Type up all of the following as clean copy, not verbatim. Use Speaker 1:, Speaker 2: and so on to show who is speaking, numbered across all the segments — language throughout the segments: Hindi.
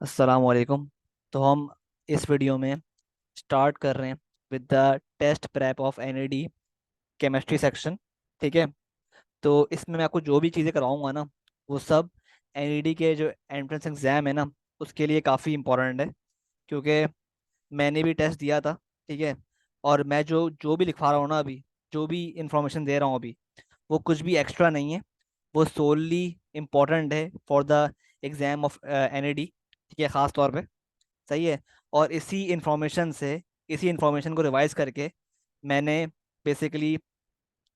Speaker 1: अस्सलाम वालेकुम। तो हम इस वीडियो में स्टार्ट कर रहे हैं with the test prep of NED chemistry section. ठीक है। तो इसमें मैं आपको जो भी चीज़ें कराऊंगा ना, वो सब एनईडी के जो एंट्रेंस एग्ज़ाम है ना, उसके लिए काफ़ी इंपॉर्टेंट है। क्योंकि मैंने भी टेस्ट दिया था। ठीक है। और मैं जो जो भी लिखवा रहा हूँ ना अभी, जो भी इंफॉर्मेशन दे रहा हूँ अभी, वो कुछ भी एक्स्ट्रा नहीं है। वो सोलली इम्पोर्टेंट है for the exam of NED. ठीक है, ख़ास तौर पे। सही है। और इसी इंफॉर्मेशन को रिवाइज करके मैंने बेसिकली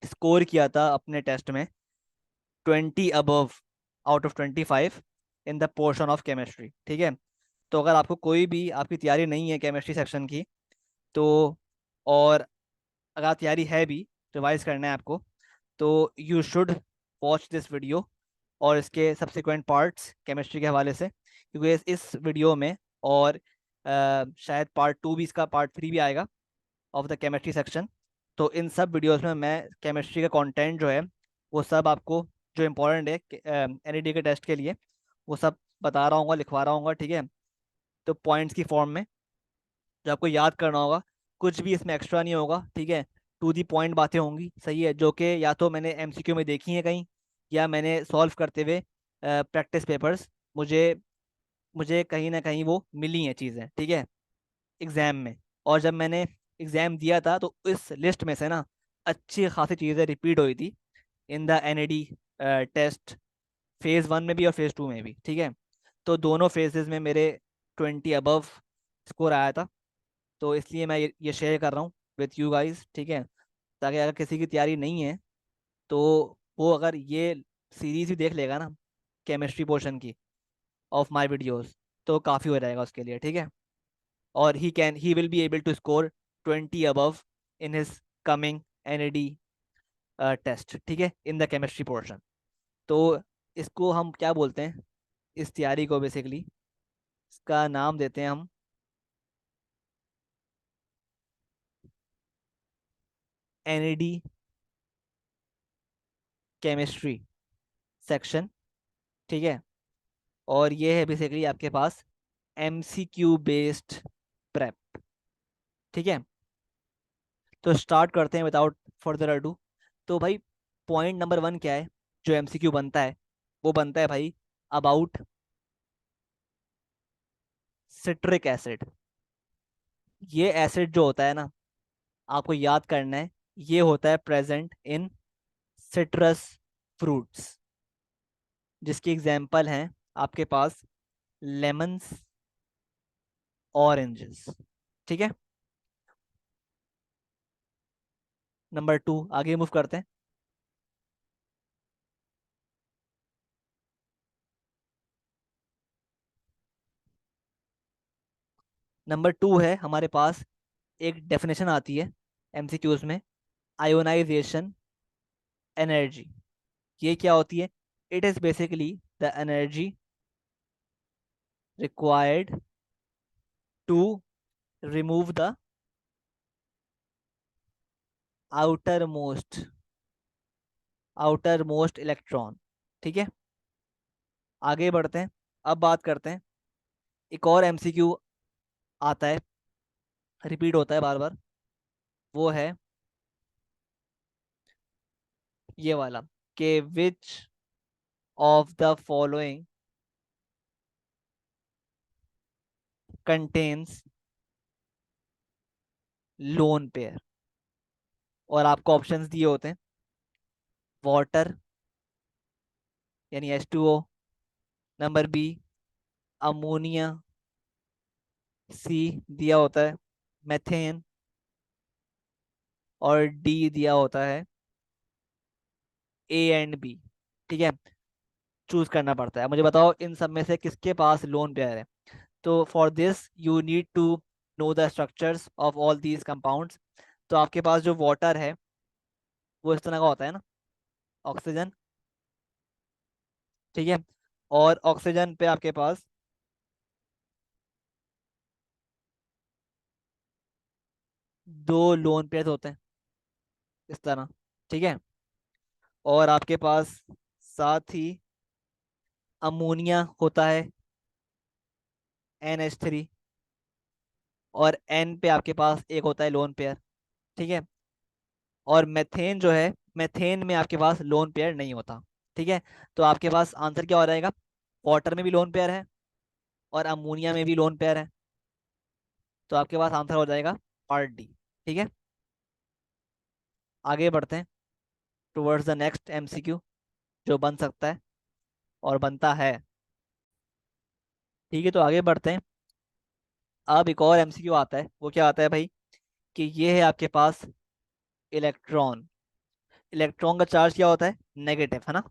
Speaker 1: स्कोर किया था अपने टेस्ट में 20 above out of 25 in the portion of chemistry. ठीक है। तो अगर आपको कोई भी आपकी तैयारी नहीं है केमिस्ट्री सेक्शन की, तो और अगर तैयारी है भी, रिवाइज करना है आपको, तो you should watch this video और इसके सब्सिक्वेंट पार्ट्स केमिस्ट्री के हवाले से, क्योंकि इस वीडियो में और शायद पार्ट टू भी, इसका पार्ट थ्री भी आएगा ऑफ द केमिस्ट्री सेक्शन। तो इन सब वीडियोस में मैं केमिस्ट्री का कंटेंट जो है, वो सब आपको जो इम्पोर्टेंट है एनईडी के टेस्ट के लिए, वो सब बता रहा हूँ, लिखवा रहा हूँ। ठीक है। तो पॉइंट्स की फॉर्म में जो आपको याद करना होगा, कुछ भी इसमें एक्स्ट्रा नहीं होगा। ठीक है। टू दी पॉइंट बातें होंगी। सही है, जो कि या तो मैंने एमसीक्यू में देखी है कहीं, या मैंने सॉल्व करते हुए प्रैक्टिस पेपर्स, मुझे मुझे कहीं ना कहीं वो मिली हैं चीज़ें। ठीक है, एग्ज़ाम में। और जब मैंने एग्ज़ाम दिया था तो इस लिस्ट में से ना अच्छी खासी चीज़ें रिपीट हुई थी in the NED test, phase one में भी और फेज़ टू में भी। ठीक है। तो दोनों फेजेस में मेरे 20 अबव स्कोर आया था। तो इसलिए मैं ये शेयर कर रहा हूँ विथ यू गाइस। ठीक है। ताकि अगर किसी की तैयारी नहीं है, तो वो अगर ये सीरीज भी देख लेगा ना, केमिस्ट्री पोर्शन की ऑफ माय वीडियोस, तो काफ़ी हो जाएगा उसके लिए। ठीक है। और he will be able to score 20 above in his coming NED test. ठीक है, इन द केमिस्ट्री पोर्शन। तो इसको हम क्या बोलते हैं, इस तैयारी को बेसिकली इसका नाम देते हैं हम एनईडी केमिस्ट्री सेक्शन। ठीक है। और ये है बेसिकली आपके पास एमसीक्यू बेस्ड प्रेप। ठीक है। तो स्टार्ट करते हैं विदाउट फर्दर अडू। तो भाई, पॉइंट नंबर वन क्या है जो एमसीक्यू बनता है? वो बनता है भाई अबाउट सिट्रिक एसिड। ये एसिड जो होता है ना, आपको याद करना है, ये होता है प्रेजेंट इन सिट्रस फ्रूट्स, जिसकी एग्जांपल हैं आपके पास लेमन्स, ऑरेंजेस। ठीक है। नंबर टू, आगे मूव करते हैं। नंबर टू है हमारे पास, एक डेफिनेशन आती है एमसीक्यूज में, आयोनाइजेशन एनर्जी। ये क्या होती है? It is basically the energy required to remove the outer most outer most electron. ठीक है। आगे बढ़ते हैं। अब बात करते हैं, एक और एमसीक्यू आता है, रिपीट होता है बार बार। वो है ये वाला, कि which of the following contains lone pair. और आपको ऑप्शंस दिए होते हैं, वाटर यानी H2O, नंबर बी अमोनिया, सी दिया होता है मेथेन, और डी दिया होता है ए एंड बी। ठीक है। चूज करना पड़ता है। मुझे बताओ इन सब में से किसके पास लोन पेयर है? तो for this you need to know the structures of all these compounds. तो आपके पास जो वाटर है, वो इस तरह का होता है ना, ऑक्सीजन। ठीक है। और ऑक्सीजन पे आपके पास दो लोन पेयर होते हैं इस तरह। ठीक है। और आपके पास साथ ही अमोनिया होता है, NH3, और N पे आपके पास एक होता है लोन पेयर। ठीक है। और मेथेन जो है, मेथेन में आपके पास लोन पेयर नहीं होता। ठीक है। तो आपके पास आंसर क्या हो जाएगा? वाटर में भी लोन पेयर है और अमोनिया में भी लोन पेयर है। तो आपके पास आंसर हो जाएगा पार्ट डी। ठीक है। आगे बढ़ते हैं टुवर्ड्स द नेक्स्ट MCQ जो बन सकता है और बनता है। ठीक है, तो आगे बढ़ते हैं। अब एक और MCQ आता है, वो क्या आता है भाई, कि ये है आपके पास इलेक्ट्रॉन। इलेक्ट्रॉन का चार्ज क्या होता है? नेगेटिव, है ना।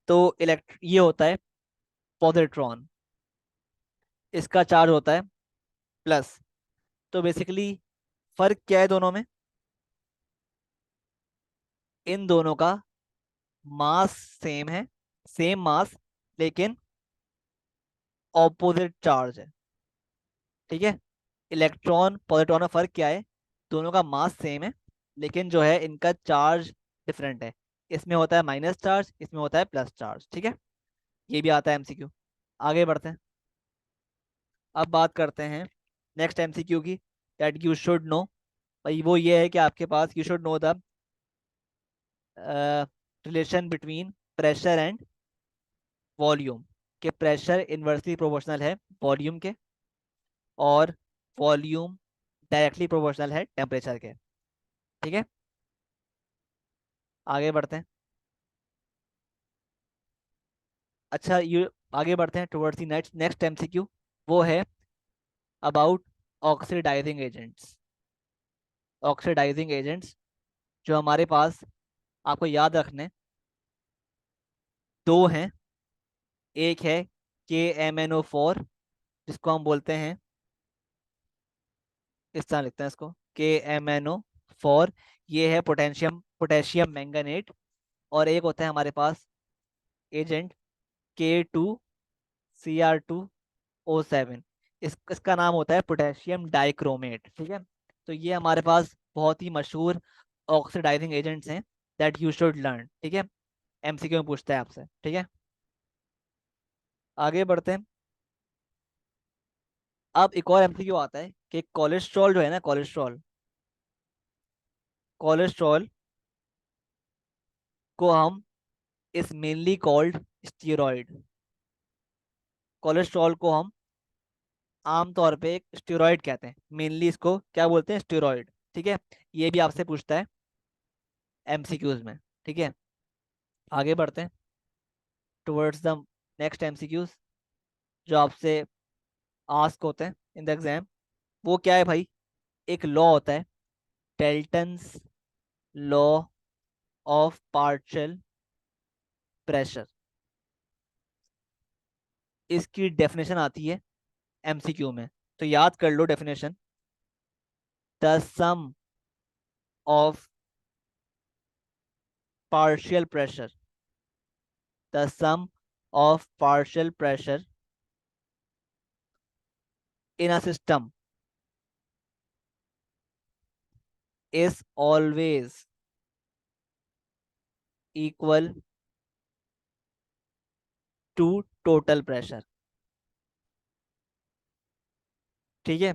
Speaker 1: तो ये होता है पॉजिट्रॉन, इसका चार्ज होता है प्लस। तो बेसिकली फर्क क्या है दोनों में? इन दोनों का मास सेम है, सेम मास, लेकिन ऑपोजिट चार्ज है। ठीक है। इलेक्ट्रॉन पॉजिट्रॉन में फर्क क्या है? दोनों का मास सेम है, लेकिन जो है इनका चार्ज डिफरेंट है। इसमें होता है माइनस चार्ज, इसमें होता है प्लस चार्ज। ठीक है। ये भी आता है MCQ। आगे बढ़ते हैं। अब बात करते हैं नेक्स्ट MCQ की, दैट यू शुड नो। भाई वो ये है कि आपके पास you should know the relation between pressure and volume. के प्रेशर इन्वर्सली प्रोपोर्शनल है वॉल्यूम के, और वॉल्यूम डायरेक्टली प्रोपोर्शनल है टेम्परेचर के। ठीक है। आगे बढ़ते हैं। अच्छा, ये आगे बढ़ते हैं towards the next next MCQ। वो है about oxidising agents. Oxidising agents जो हमारे पास, आपको याद रखने, दो हैं। एक है KMnO4, जिसको हम बोलते हैं, इस तरह लिखते हैं इसको, KMnO4। ये है पोटेशियम पोटेशियम मैंगनेट। और एक होता है हमारे पास एजेंट K2Cr2O7। इसका नाम होता है पोटेशियम डाइक्रोमेट। ठीक है। तो ये हमारे पास बहुत ही मशहूर ऑक्सीडाइजिंग एजेंट्स हैं, दैट यू शुड लर्न। ठीक है। MCQ में पूछता है आपसे। ठीक है। आगे बढ़ते हैं। अब एक और MCQ आता है कि कोलेस्ट्रॉल जो है ना, कोलेस्ट्रॉल, कोलेस्ट्रॉल को हम इस मेनली कॉल्ड स्टीरॉयड। कोलेस्ट्रॉल को हम आमतौर पे एक स्टेरॉइड कहते हैं, मेनली इसको क्या बोलते हैं? स्टेरॉइड। ठीक है। ये भी आपसे पूछता है MCQs में। ठीक है। आगे बढ़ते हैं टुवर्ड्स द नेक्स्ट MCQs जो आपसे आस्क होते हैं इन द एग्जाम। वो क्या है भाई? एक लॉ होता है, Dalton's law of partial pressure. इसकी डेफिनेशन आती है MCQ में, तो याद कर लो definition. The sum of partial pressure, the sum of partial pressure in a system is always equal to total pressure। ठीक है।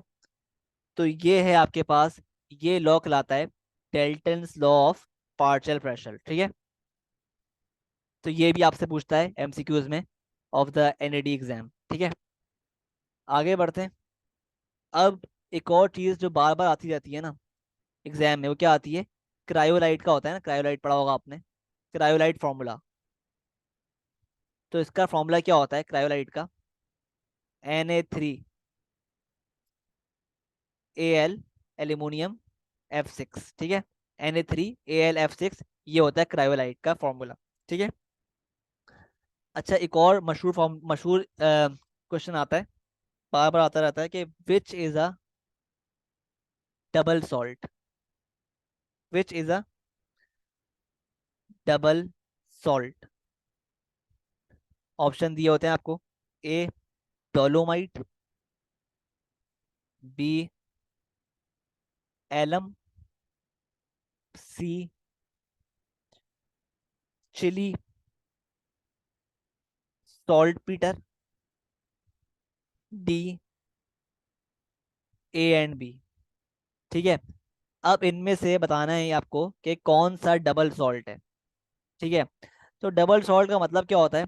Speaker 1: तो ये है आपके पास, ये लॉ कहलाता है Dalton's law of partial pressure. ठीक है। तो ये भी आपसे पूछता है MCQs में ऑफ द NAD एग्जाम। ठीक है। आगे बढ़ते हैं। अब एक और चीज जो बार बार आती रहती है ना एग्जाम में, वो क्या आती है? क्रायोलाइट का होता है ना, क्रायोलाइट पढ़ा होगा आपने, क्रायोलाइट फॉर्मूला। तो इसका फॉर्मूला क्या होता है क्रायोलाइट का? Na3Al aluminium F6। ठीक है। Na3Al F6, ये होता है क्रायोलाइट का फॉर्मूला। ठीक है। अच्छा, एक और मशहूर फॉर्म, मशहूर क्वेश्चन आता है, बार बार आता रहता है कि which is a double salt. Which is a double salt. Option दिए होते हैं आपको। A dolomite, B alum, C Chile saltpetre, D, A and B. ठीक है। अब इनमें से बताना है आपको कि कौन सा डबल सॉल्ट है। ठीक है। तो डबल सॉल्ट का मतलब क्या होता है?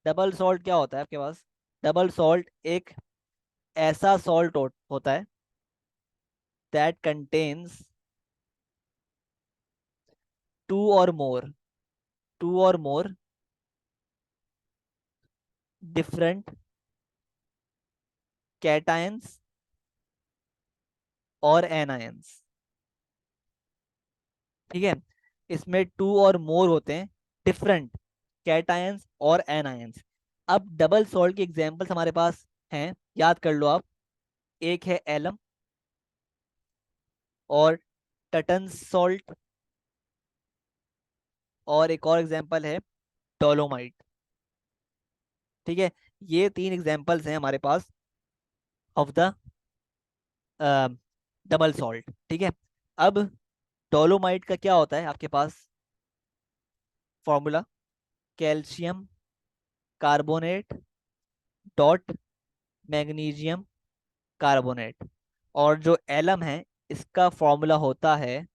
Speaker 1: डबल सॉल्ट क्या होता है आपके पास? डबल सॉल्ट एक ऐसा सॉल्ट होता है दैट कंटेन्स टू और मोर टू और मोर डिफरेंट कैटायंस और एनायंस। ठीक है। इसमें टू और मोर होते हैं डिफरेंट कैटायंस और एनायंस। अब डबल सॉल्ट की एग्जांपल्स हमारे पास हैं, याद कर लो आप। एक है एलम और टटन सॉल्ट, और एक और एग्जांपल है डोलोमाइट। ठीक है। ये तीन एग्जांपल्स हैं हमारे पास ऑफ द डबल सॉल्ट। ठीक है। अब डोलोमाइट का क्या होता है आपके पास formula? Calcium carbonate dot magnesium carbonate. और जो एलम है इसका फॉर्मूला होता है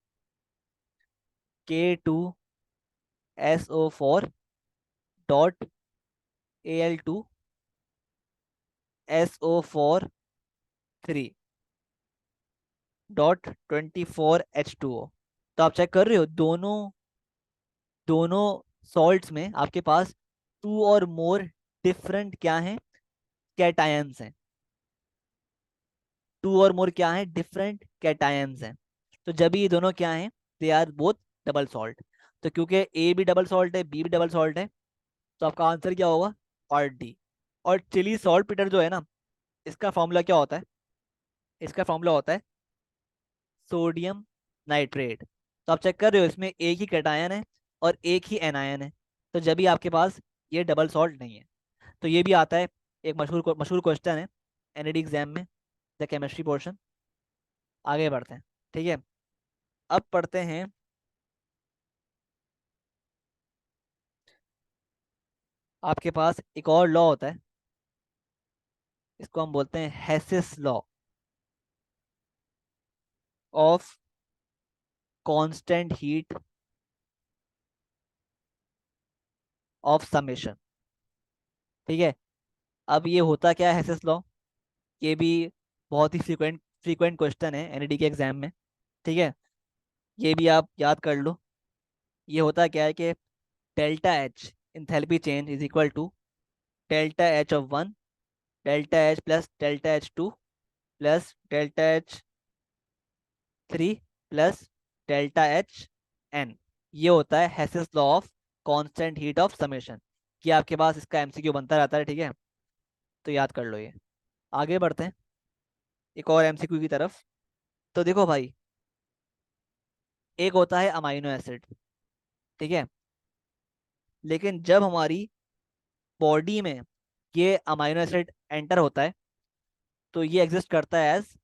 Speaker 1: K2SO4 dot Al2SO4 3 dot 24H2O। तो आप चेक कर रहे हो, दोनों दोनों सॉल्ट्स में आपके पास टू और मोर डिफरेंट क्या हैं? कैटायंस हैं। टू और मोर क्या है? डिफरेंट कैटायंस हैं। तो जब ये दोनों क्या हैं? They are both double salt. तो क्योंकि ए भी डबल सॉल्ट है, बी भी डबल सॉल्ट है, तो आपका आंसर क्या होगा? और डी। और चिली सॉल्ट पीटर जो है ना, इसका फॉर्मूला क्या होता है? इसका फॉर्मूला होता है सोडियम नाइट्रेट। तो आप चेक कर रहे हो, इसमें एक ही कैटायन है और एक ही एनायन है। तो जब भी आपके पास ये डबल सॉल्ट नहीं है। तो ये भी आता है, एक मशहूर मशहूर क्वेश्चन है एनईडी एग्जाम में, द केमिस्ट्री पोर्शन। आगे बढ़ते हैं। ठीक है। अब पढ़ते हैं, आपके पास एक और लॉ होता है, इसको हम बोलते हैं Hess's law of constant heat of summation. ठीक है। अब ये होता क्या है हेसिस लॉ? ये भी बहुत ही फ्रीक्वेंट फ्रीक्वेंट क्वेश्चन है एनईडी के एग्जाम में। ठीक है। ये भी आप याद कर लो। ये होता क्या है कि delta H enthalpy change is equal to delta H(1) delta H plus delta H(2) plus delta H(3) plus delta H(n). ये होता है Hess's law of constant heat of summation. ये आपके पास इसका एमसीक्यू बनता रहता है। ठीक है। तो याद कर लो ये। आगे बढ़ते हैं एक और एमसीक्यू की तरफ। तो देखो भाई, एक होता है अमाइनो एसिड। ठीक है। लेकिन जब हमारी बॉडी में ये अमाइनो एसिड एंटर होता है, तो ये एग्जिस्ट करता है एज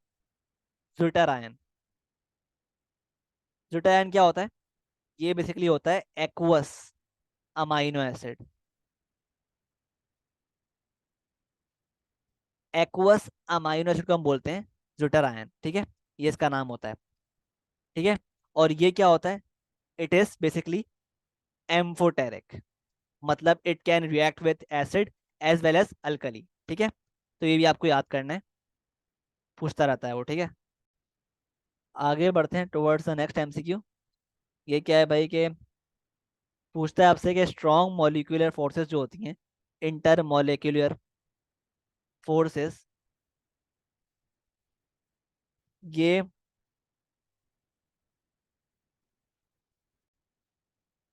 Speaker 1: ज्यूटारायन। ज्यूटारायन क्या होता है? ये बेसिकली होता है aqueous amino acid. Aqueous amino acid को हम बोलते हैं ज्यूटारायन। ठीक है। ये इसका नाम होता है। ठीक है। और ये क्या होता है? इट इज बेसिकली एम्फोटेरिक, मतलब it can react with acid as well as alkali. ठीक है। तो ये भी आपको याद करना है, पूछता रहता है वो। ठीक है। आगे बढ़ते हैं टुवर्ड्स द नेक्स्ट एमसीक्यू। ये क्या है भाई कि पूछता है आपसे कि स्ट्रॉन्ग मॉलिक्यूलर फोर्सेस जो होती हैं, इंटर मॉलिक्यूलर फोर्सेस, ये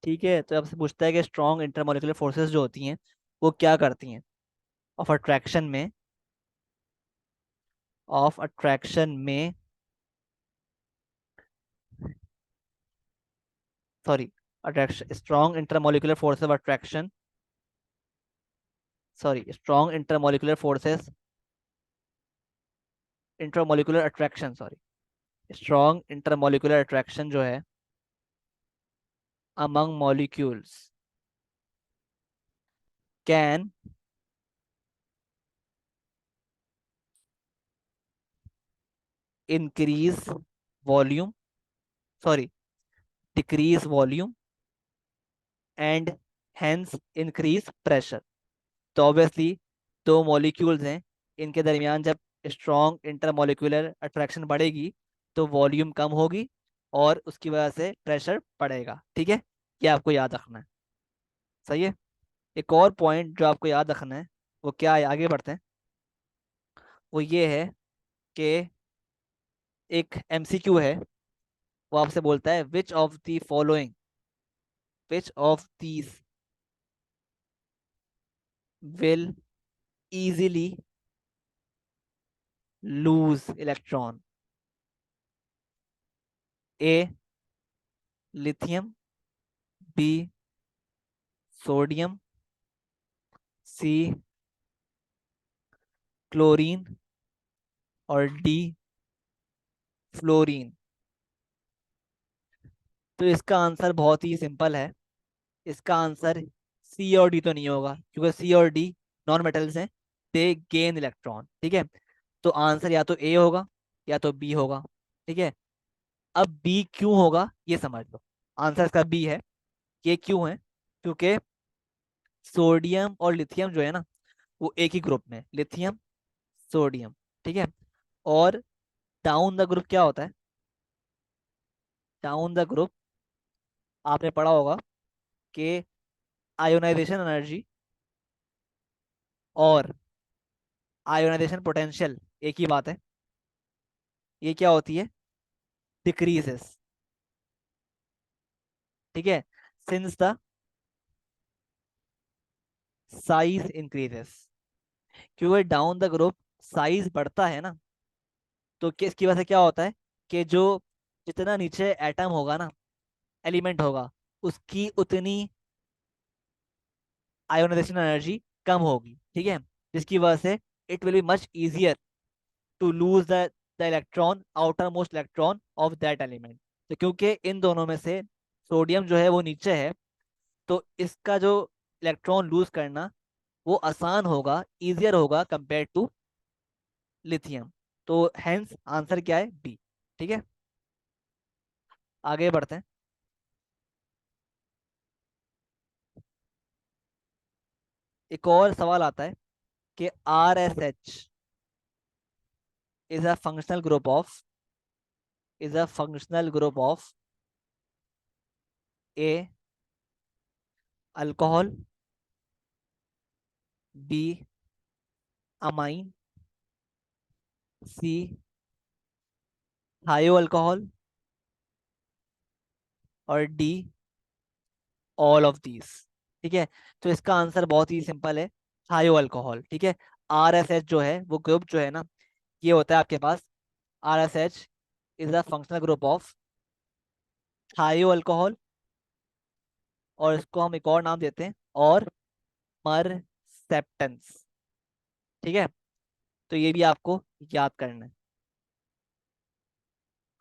Speaker 1: ठीक है। तो आपसे पूछता है कि स्ट्रॉन्ग इंटरमॉलिक्यूलर फोर्सेस जो होती हैं वो क्या करती हैं ऑफ अट्रैक्शन में, ऑफ अट्रैक्शन में sorry, attraction strong intermolecular forces of attraction, sorry strong intermolecular forces, intermolecular attraction, sorry strong intermolecular attraction जो है among molecules can increase volume, sorry, decrease volume and hence increase pressure। तो ऑब्वियसली दो मॉलिक्यूल्स हैं, इनके दरमियान जब स्ट्रॉन्ग इंटरमॉलिक्यूलर अट्रैक्शन बढ़ेगी तो वॉल्यूम कम होगी और उसकी वजह से प्रेशर बढ़ेगा। ठीक है, ये आपको याद रखना है। सही है। एक और पॉइंट जो आपको याद रखना है वो क्या है, आगे बढ़ते हैं, वो ये है कि एक एमसीक्यू है, वो आपसे बोलता है which of these will easily lose electron. A lithium, B sodium, C chlorine और डी फ्लोरीन। तो इसका आंसर बहुत ही सिंपल है। इसका आंसर सी और डी तो नहीं होगा, क्योंकि सी और डी नॉन मेटल्स हैं, दे गेन इलेक्ट्रॉन। ठीक है, तो आंसर या तो ए होगा या तो बी होगा। ठीक है, अब बी क्यों होगा ये समझ लो। आंसर इसका बी है। ये क्यों है? क्योंकि सोडियम और लिथियम जो है ना, वो एक ही ग्रुप में है, लिथियम सोडियम। ठीक है, और डाउन द ग्रुप क्या होता है? डाउन द ग्रुप आपने पढ़ा होगा कि आयोनाइजेशन एनर्जी और आयोनाइजेशन पोटेंशियल एक ही बात है। ये क्या होती है? डिक्रीजेस। ठीक है, सिंस द साइज इंक्रीजेस। क्योंकि डाउन द ग्रुप साइज बढ़ता है ना, तो किसकी वजह से क्या होता है कि जो जितना नीचे एटम होगा ना, एलिमेंट होगा, उसकी उतनी आयोनाइजेशन एनर्जी कम होगी। ठीक है, जिसकी वजह से it will be much easier to lose the electron, outer most electron of that element. तो क्योंकि इन दोनों में से सोडियम जो है वो नीचे है, तो इसका जो इलेक्ट्रॉन लूज करना वो आसान होगा, इजियर होगा कंपेयर टू लिथियम। तो हेंस आंसर क्या है? बी। ठीक है, आगे बढ़ते हैं। एक और सवाल आता है कि R S H is a functional group of A alcohol, B amine, C thio alcohol और डी ऑल ऑफ दीज। ठीक है, तो इसका आंसर बहुत ही सिंपल है, थायो अल्कोहल। ठीक है, आर एस एच जो है वो ग्रुप जो है ना, ये होता है आपके पास, R S H is the functional group of thio alcohol, और इसको हम एक और नाम देते हैं और मरसेप्टेंस। ठीक है, तो ये भी आपको याद करना है।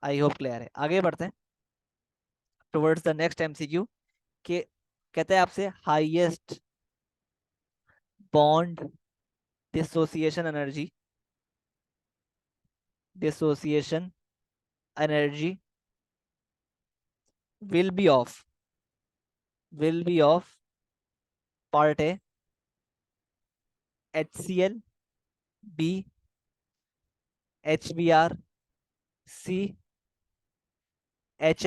Speaker 1: आई होप क्लियर है। आगे बढ़ते हैं टुवर्ड्स द नेक्स्ट एमसीक्यू के, कहते हैं आपसे highest bond dissociation energy, dissociation energy will be of part A H C L, B H B R, C H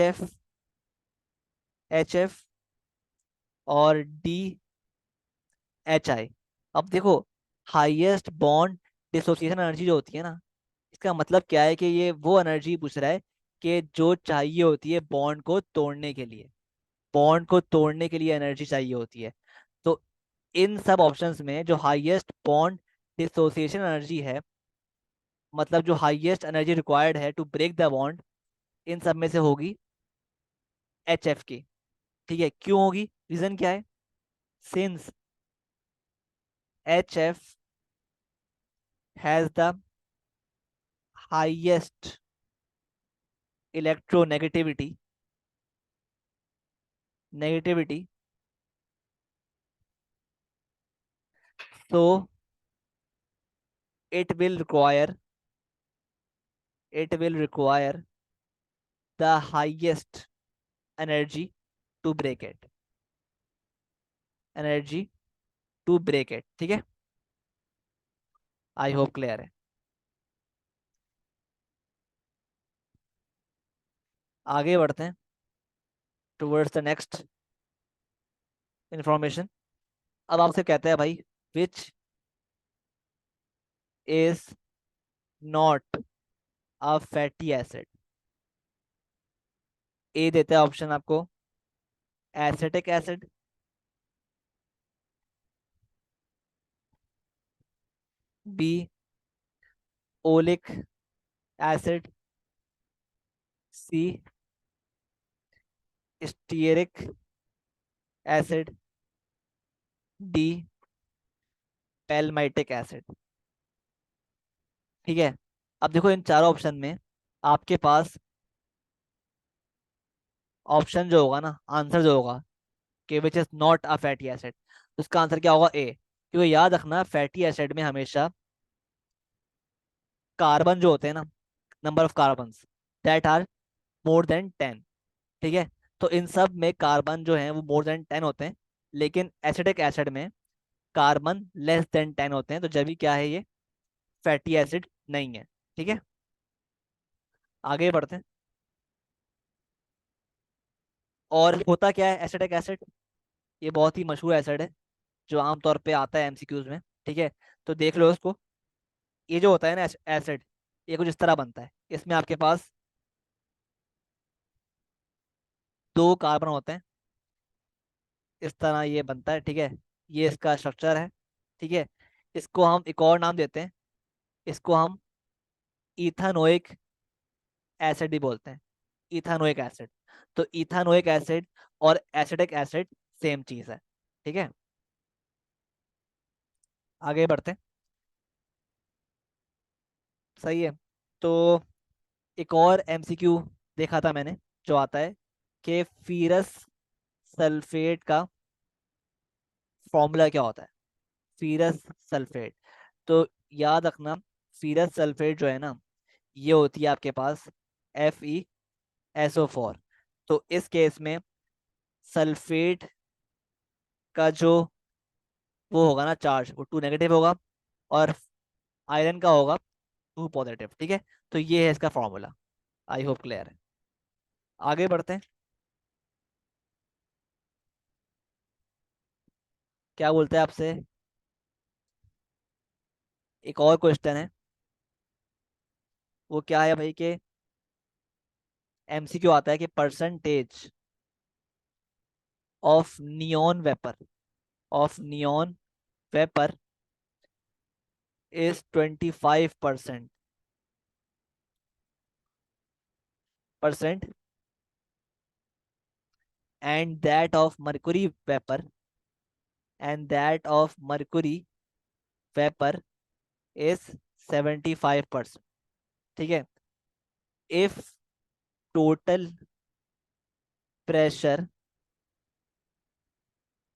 Speaker 1: F, और डी एच आई। अब देखो, हाईएस्ट बॉन्ड डिसोसिएशन एनर्जी जो होती है ना, इसका मतलब क्या है कि ये वो एनर्जी पूछ रहा है कि जो चाहिए होती है बॉन्ड को तोड़ने के लिए, बॉन्ड को तोड़ने के लिए एनर्जी चाहिए होती है। तो इन सब ऑप्शंस में जो हाईएस्ट बॉन्ड डिसोसिएशन एनर्जी है, मतलब जो हाईएस्ट एनर्जी रिक्वायर्ड है टू ब्रेक द बॉन्ड, इन सब में से होगी एच एफ की। ठीक है, क्यों होगी? रीजन क्या है? Since H F has the highest electronegativity, negativity, so it will require it will require the highest energy to break it, energy to break it. ठीक है, आई होप क्लियर है। आगे बढ़ते हैं टुवर्ड्स द नेक्स्ट इंफॉर्मेशन। अब आपसे कहते हैं भाई, which is not a fatty acid. A देता है ऑप्शन आपको acetic acid, B oleic acid, C stearic acid, D palmitic acid. ठीक है, अब देखो इन चारों ऑप्शन में आपके पास ऑप्शन जो होगा ना, आंसर जो होगा कि which is not a fatty acid, उसका आंसर क्या होगा? ए। क्योंकि याद रखना फैटी एसिड में हमेशा कार्बन जो होते हैं ना, number of carbon that are more than 10। ठीक है, तो इन सब में कार्बन जो है वो मोर देन 10 होते हैं, लेकिन एसिडिक एसिड में कार्बन लेस देन 10 होते हैं, तो जब भी क्या है ये फैटी एसिड नहीं है। ठीक है, आगे बढ़ते हैं। और होता क्या है एसिडिक एसिड? ये बहुत ही मशहूर एसिड है जो आमतौर पे आता है एमसीक्यूज में। ठीक है, तो देख लो उसको। ये जो होता है ना एसिड, ये कुछ इस तरह बनता है। इसमें आपके पास दो कार्बन होते हैं, इस तरह ये बनता है। ठीक है, ये इसका स्ट्रक्चर है। ठीक है, इसको हम एक और नाम देते हैं, इसको हम इथानोइक एसिड भी बोलते हैं, इथानोइक एसिड। तो इथानोइक एसिड और एसिडिक एसिड सेम चीज है। ठीक है, आगे बढ़ते हैं। सही है, तो एक और एमसीक्यू देखा था मैंने जो आता है कि फीरस सल्फेट का फॉर्मूला क्या होता है। फीरस सल्फेट, तो याद रखना फीरस सल्फेट जो है ना, ये होती है आपके पास FeSO4। तो इस केस में सल्फेट का जो वो होगा ना चार्ज, वो 2 नेगेटिव होगा, और आयरन का होगा 2 पॉजिटिव। ठीक है, तो ये है इसका फॉर्मूला। आई होप क्लियर है। आगे बढ़ते हैं। क्या बोलते हैं आपसे, एक और क्वेश्चन है। वो क्या है भाई कि एमसीक्यू आता है कि percentage of neon vapour, of neon vapour is 25% percent, and that of Mercury vapour, and that of Mercury vapour is 75%। ठीक है, if total pressure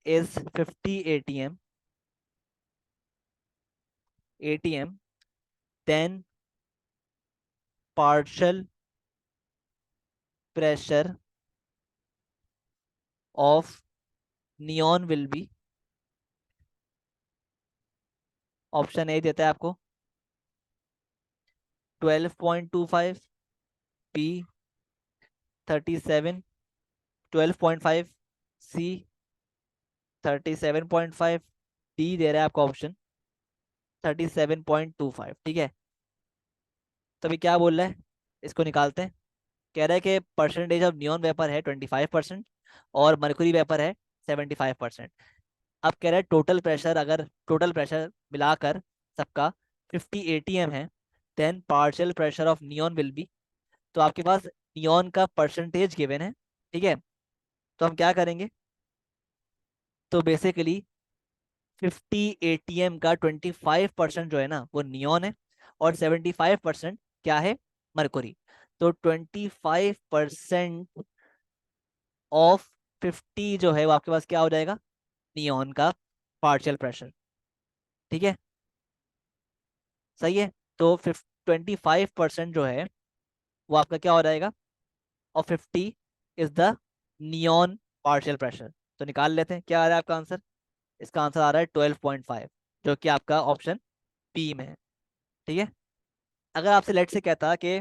Speaker 1: is 50 atm, then partial pressure of neon will be, option A देता है आपको 12.25, बी 37, 12.5, सी 37.5, डी दे रहा है आपको ऑप्शन 37.25। ठीक है, तो अभी क्या बोल रहा है, इसको निकालते हैं। कह रहा है कि परसेंटेज ऑफ नियॉन वेपर है 25% और मरकुरी वेपर है 75%। अब कह रहा है टोटल प्रेशर, अगर टोटल प्रेशर मिलाकर सबका 50 atm है, then partial pressure of neon will be. तो आपके पास नियॉन का परसेंटेज गिवन है। ठीक है, तो हम क्या करेंगे, तो बेसिकली 50 atm का 25% जो है ना वो नियॉन है, और 75% क्या है, मरकुरी। तो 25% ऑफ 50 जो है वो आपके पास क्या हो जाएगा, नियॉन का पार्शियल प्रेशर। ठीक है, सही है। तो 25% जो है वो आपका क्या हो जाएगा, और 50 is the neon partial pressure. तो निकाल लेते हैं क्या आ रहा है आपका आंसर। इसका आंसर आ रहा है 12.5, जो कि आपका ऑप्शन बी में है। ठीक है। अगर आपसे लेट से कहता कि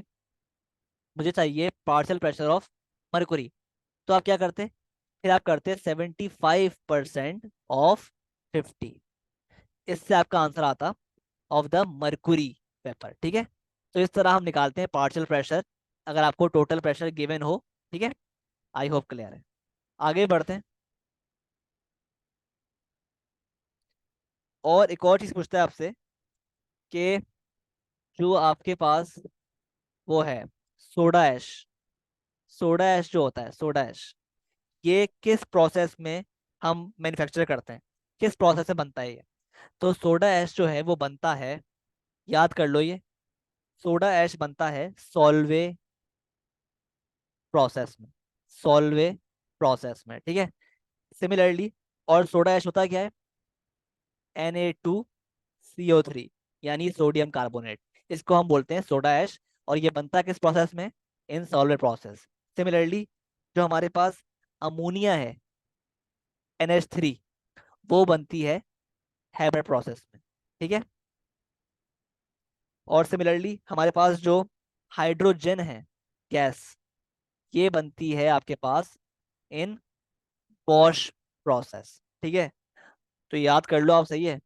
Speaker 1: मुझे चाहिए पार्शियल प्रेशर ऑफ मरकुरी, तो आप क्या करते, फिर आप करते 75% ऑफ 50। इससे आपका आंसर आता ऑफ द मरकुरी पेपर। ठीक है। तो इस तरह हम निकालते हैं पार्शियल प्रेशर अगर आपको टोटल प्रेशर गिवन हो। ठीक है। आई होप क्लियर है। आगे बढ़ते हैं। और एक और चीज पूछता है आपसे कि जो आपके पास वो है सोडा ऐश, सोडा ऐश जो होता है, सोडा ऐश, ये किस प्रोसेस में हम मैन्युफैक्चर करते हैं, किस प्रोसेस से बनता है ये। तो सोडा ऐश जो है वो बनता है, याद कर लो ये, सोडा ऐश बनता है सॉल्वे प्रोसेस में, सॉल्वे प्रोसेस में। ठीक है। सिमिलरली, और सोडा ऐश होता क्या है, Na2CO3, यानी सोडियम कार्बोनेट। इसको हम बोलते हैं सोडा ऐश, और ये बनता है किस प्रोसेस में, इन सॉल्वे प्रोसेस। सिमिलरली, जो हमारे पास अमोनिया है, NH3, वो बनती है हैबर प्रोसेस में। ठीक है। और सिमिलरली हमारे पास जो हाइड्रोजन है, गैस, ये बनती है आपके पास इन बॉश प्रोसेस। ठीक है। तो याद कर लो आप, सही है,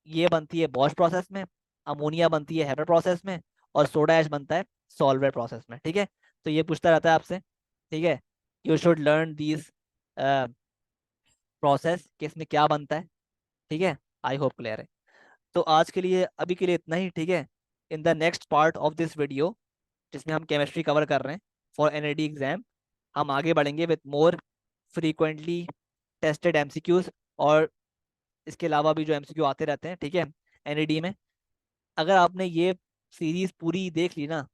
Speaker 1: ये बनती है बॉश प्रोसेस में, अमोनिया बनती है हेबर प्रोसेस में, और सोडा ऐश बनता है सॉल्वर प्रोसेस में। ठीक है। तो ये पूछता रहता है आपसे। ठीक है। You should learn these process कि इसमें क्या बनता है। ठीक है। आई होप क्लियर है। तो आज के लिए, अभी के लिए इतना ही। ठीक है। In the next part of this video, जिसमें हम केमिस्ट्री कवर कर रहे हैं फॉर NAD एग्जाम, हम आगे बढ़ेंगे with more frequently tested MCQs, और इसके अलावा भी जो MCQ आते रहते हैं। ठीक है। NAD में, अगर आपने ये सीरीज पूरी देख ली ना,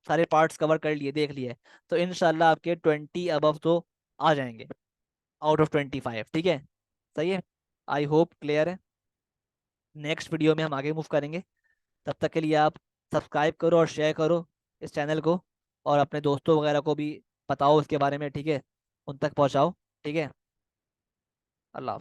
Speaker 1: सारे पार्ट्स कवर कर लिए, देख लिए, तो इनशाला आपके 20 अबव तो आ जाएंगे, आउट ऑफ 25। ठीक है। सही है। आई होप क्लियर है। नेक्स्ट वीडियो में हम आगे मूव करेंगे। तब तक के लिए आप सब्सक्राइब करो और शेयर करो इस चैनल को, और अपने दोस्तों वगैरह को भी बताओ इसके बारे में। ठीक है। उन तक पहुँचाओ। ठीक है। अल्लाह हाफ़िज़।